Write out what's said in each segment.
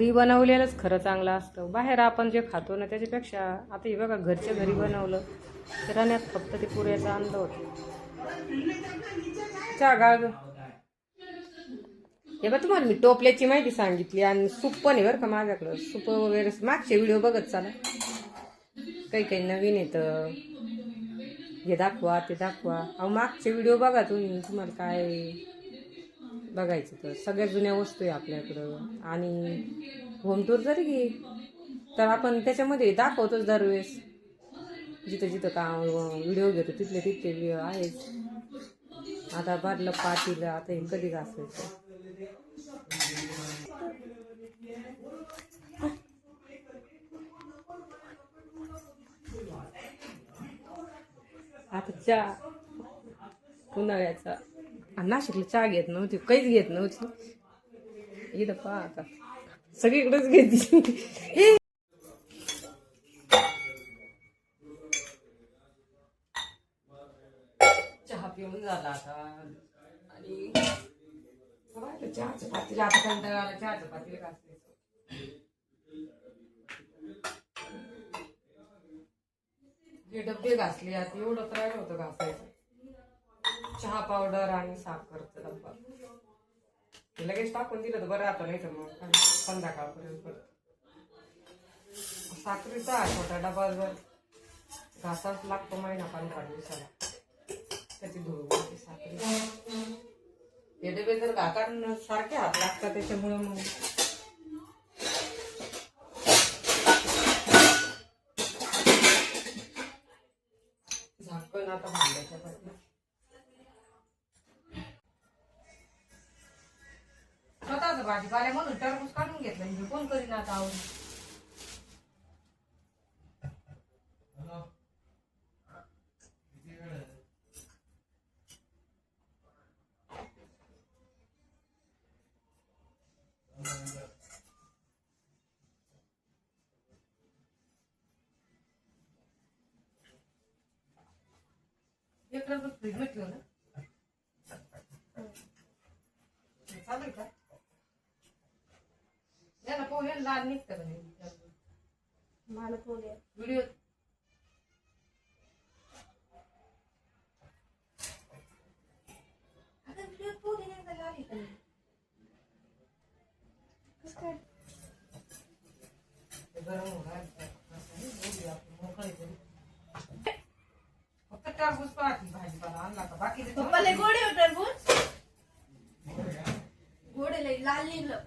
घरी बनवलेलंच खरं चांगलं असतं. बाहेर आपण जे खातो ना त्याच्यापेक्षा आता हे बघा घरच्या घरी बनवलं किराण्यात फक्त ते पुऱ्याचा अंड होतो. चहा गाळ हे बघ तुम्हाला मी टोपल्याची माहिती सांगितली आणि सूप पण आहे बरं का माझ्याकडं. सूप वगैरे मागचे व्हिडिओ बघत चाला, काही काही नवीन येतं, हे दाखवा ते दाखवा. अहो मागचे व्हिडिओ बघा तुम्ही, तुम्हाला काय बघायचं तर सगळ्या जुन्या वस्तू आहे आपल्याकडं. आणि होम टूर जरी घे तर आपण त्याच्यामध्ये दाखवतोच दरवेळेस, जिथं जिथं काम व्हिडिओ घेतो तिथले तिथले आहेच. आता भरलं पाटील, आता हे कधी घासायचं. आता चहा उन्हाळ्याचा नाशिकला चहा घेत नव्हती, काहीच घेत नव्हती. इथं पहा आता सगळीकडेच घेतली. चहा पिऊन झाला आता आणि चहाच्या पातीला आता कंटाळा चहाच्या पातीला घासायचं. जे डब्बे घासले आता एवढं राहिलं होतं घासायचं. चहा पावडर आणि साखरचा डब्बा लगेच टाकून दिलं तर बरं आता, नाही तर मग संध्याकाळपर्यंत साखरेचा छोटा डबा जर घासाच लागतो महिना 15 दिवसाला, त्याची धुळी साखरी. हे डबे जर घाटान सारखे हात लागतात त्याच्यामुळे मग झाकण आता भांड्याच्या पाठी. स्वतःच भाजीपाला म्हणून टरबूज काढून घेतलं म्हणजे कोण करीन आता आवडून. एक टरबूज फ्रीज मध्ये ठेवलं चालेल का? याला पोहे लाल निघतं का नाही? मला पोहे व्हिडिओ फक्त टरबूज पाहती भाजीपाला आणला का बाकी पप्पाला गोडे हो टरबूज, गोडे लई लाल निघलं.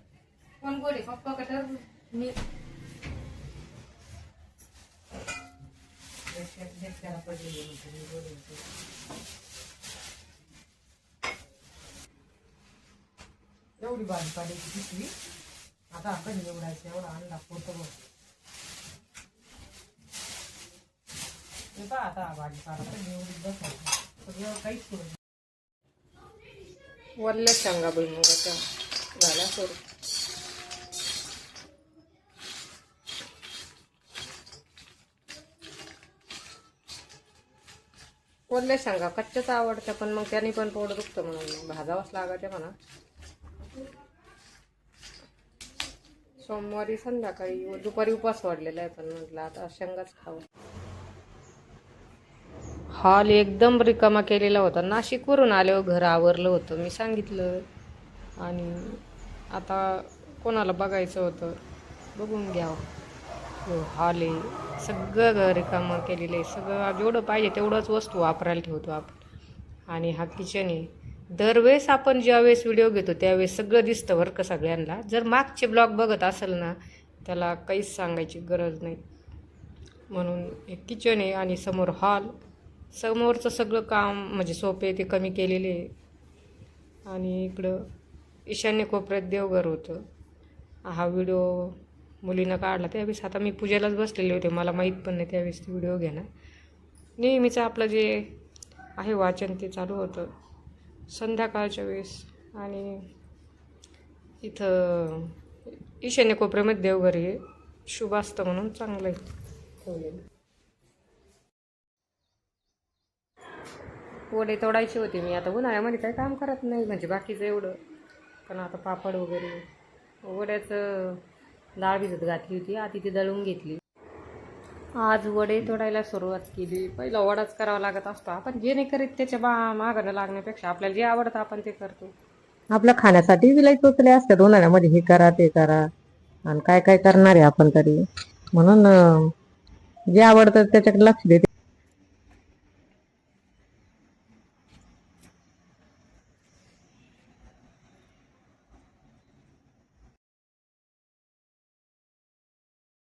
कोण गोडे पप्पा का टरबूज? मी एवढी भाजीपाल्याची पिशवी आता आपण निवडायचं एवढा आणला पोतं बघ. आता भाजीपाला पण निवडीत बसायचं सगळं काहीच करू. वल्ल्या शेंगा भुईमुगाच्या झाला सोड. वल्ल्या शेंगा कच्च्याच आवडत्या, पण मग त्याने पण पोट दुखतं म्हणून भाजावंच लागते म्हणा. सोमवारी संध्याकाळी दुपारी उपवास वाढलेला आहे, पण म्हटलं आता शेंगाच खावं. हॉल एकदम रिकामा केलेला होता. नाशिकवरून आल्यावर घर आवरलं होतं मी सांगितलं, आणि आता कोणाला बघायचं होतं बघून घ्यावं. हॉल आहे सगळं घर रिकामा केलेलं आहे. सगळं जेवढं पाहिजे तेवढंच वस्तू वापरायला ठेवतो आपण. आणि हा किचन आहे. दरवेळेस आपण ज्यावेळेस व्हिडिओ घेतो त्यावेळेस सगळं दिसतं बरं का सगळ्यांना. जर मागचे ब्लॉग बघत असेल ना त्याला काहीच सांगायची गरज नाही. म्हणून एक किचन आहे आणि समोर हॉल. समोरचं सगळं काम म्हणजे सोपे ते कमी केलेले आहे. आणि इकडं ईशान्य कोपऱ्यात देवघर होतं. हा व्हिडिओ मुलीनं काढला त्यावेळेस आता मी पूजेलाच बसलेले होते, मला माहीत पण नाही त्यावेळेस ते व्हिडिओ घेणं. नेहमीचं आपलं जे आहे वाचन ते चालू होतं संध्याकाळच्या वेळेस. आणि इथं ईशान्य कोपऱ्यामध्ये देवघर आहे, शुभ असतं म्हणून चांगलं आहे. वडे तोडायचे होते मी. आता उन्हाळ्यामध्ये काही काम करत नाही म्हणजे बाकीचं एवढं, पण आता पापड वगैरे वड्याचं डाळ भिजत घातली होती, आधी ती दळून घेतली. आज वडे तोडायला सुरुवात केली. पहिला वडाच करावा लागत असतो. आपण जे नाही करीत त्याच्या मागणं लागण्यापेक्षा आपल्याला जे आवडतं आपण ते करतो. आपल्या खाण्यासाठी विलाई चोचले असतात उन्हाळ्यामध्ये, हे करा ते करा, आणि काय काय करणार आहे आपण तरी. म्हणून जे आवडतं त्याच्याकडे लक्ष देते.